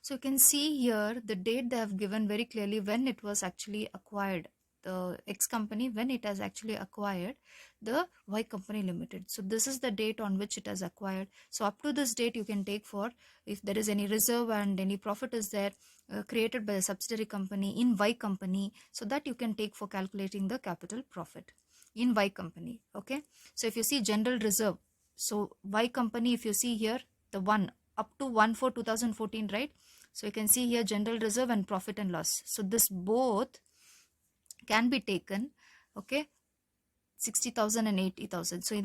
So you can see here the date they have given very clearly when it was actually acquired, the X company, when it has actually acquired the Y company limited. So this is the date on which it has acquired. So up to this date you can take for if there is any reserve and any profit is there created by the subsidiary company in Y company, so that you can take for calculating the capital profit in Y company. Okay, so if you see general reserve, so Y company, if you see here the one up to 1/4/2014, right? So you can see here general reserve and profit and loss. So this both can be taken, okay, 60,000 and 80,000. So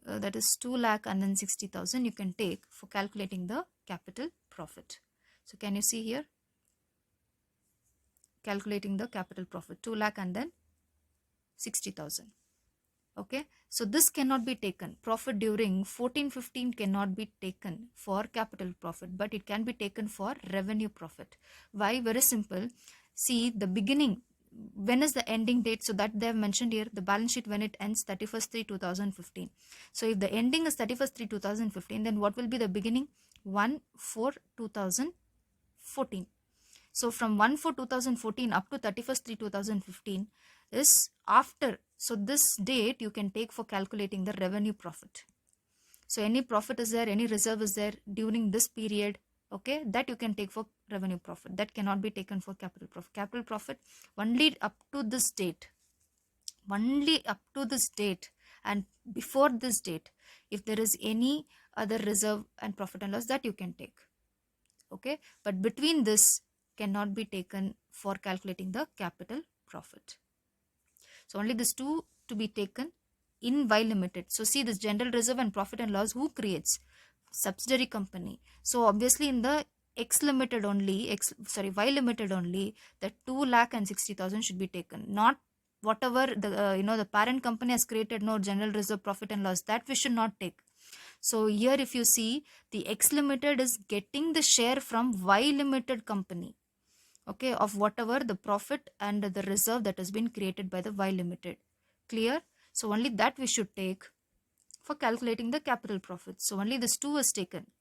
that is 2 lakh and then 60,000 you can take for calculating the capital profit. So can you see here calculating the capital profit 2 lakh and then 60,000. Okay, so this cannot be taken. Profit during 14-15 cannot be taken for capital profit, but it can be taken for revenue profit. Why? Very simple. See the beginning, when is the ending date? So that they have mentioned here, the balance sheet when it ends 31st/3/2015. So if the ending is 31st/3/2015, then what will be the beginning? 1/4/2014. So from 1/4/2014 up to 31st/3/2015 is after. So this date you can take for calculating the revenue profit. So any profit is there, any reserve is there during this period, okay, that you can take for revenue profit. That cannot be taken for capital profit. Capital profit only up to this date. Only up to this date, and before this date, if there is any other reserve and profit and loss, that you can take. Okay, but between this cannot be taken for calculating the capital profit. So only these two to be taken in Y limited. So see this general reserve and profit and loss, who creates? Subsidiary company. So obviously in the X limited only, Y limited only, the 2 lakh and 60,000 should be taken. Not whatever the the parent company has created, no general reserve, profit and loss, that we should not take. So here if you see, the X limited is getting the share from Y limited company, okay, of whatever the profit and the reserve that has been created by the Y limited. Clear? So only that we should take for calculating the capital profit. So only this 2 is taken.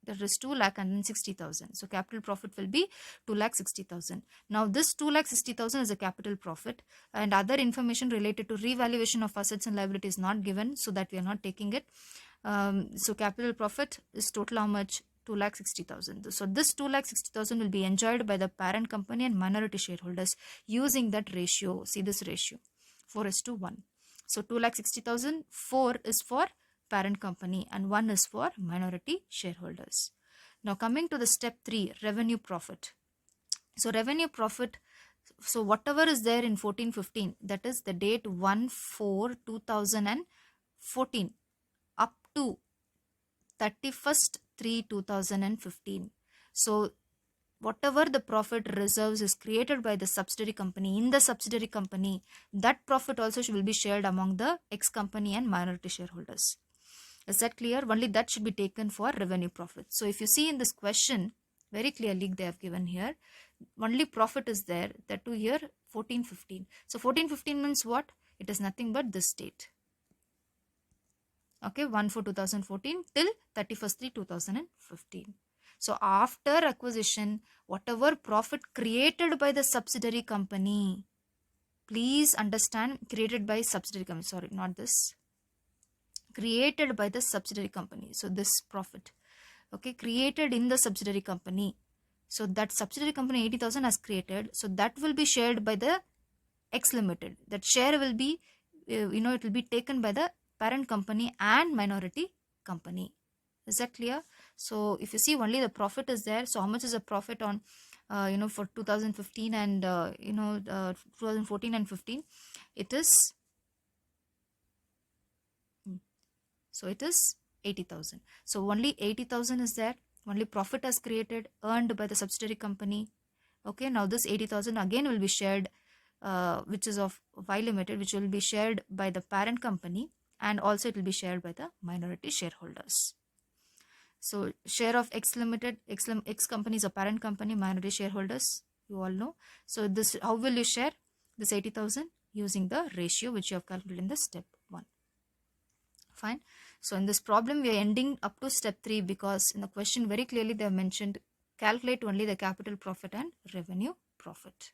That is 2 lakh and 60,000. So capital profit will be 2 lakh 60,000. Now this 2 lakh 60,000 is a capital profit, and other information related to revaluation of assets and liabilities is not given, so that we are not taking it. So capital profit is total how much? 2 lakh 60,000. So this 2 lakh 60,000 will be enjoyed by the parent company and minority shareholders using that ratio. See this ratio, 4:1. So 2 lakh 60,000, 4 is for parent company and 1 is for minority shareholders. Now coming to the step 3, revenue profit. So revenue profit, so whatever is there in 14-15, that is the date 1/4/2014 up to 31st/3/2015. So whatever the profit reserves is created by the subsidiary company in the subsidiary company, that profit also will be shared among the X company and minority shareholders. Is that clear? Only that should be taken for revenue profit. So if you see in this question, very clearly they have given here, only profit is there, that to here 14-15. So 14-15 means what? It is nothing but this date. Okay, 1/4/2014 till 31st/3/2015. So after acquisition, whatever profit created by the subsidiary company, please understand, created by subsidiary company, sorry, not this, created by the subsidiary company. So this profit, okay, created in the subsidiary company. So that subsidiary company 80,000 has created, so that will be shared by the X limited. That share will be, it will be taken by the parent company and minority company. Is that clear? So if you see, only the profit is there. So how much is the profit on for 2015 and 2014 and 15? It is so it is 80,000. So only 80,000 is there. Only profit has created, earned by the subsidiary company. Okay, now this 80,000 again will be shared, which is of Y limited, which will be shared by the parent company, and also it will be shared by the minority shareholders. So share of X limited, X company is a parent company, minority shareholders, you all know. So this, how will you share this 80,000? Using the ratio which you have calculated in the step 1. Fine. So in this problem we are ending up to step 3, because in the question very clearly they have mentioned calculate only the capital profit and revenue profit.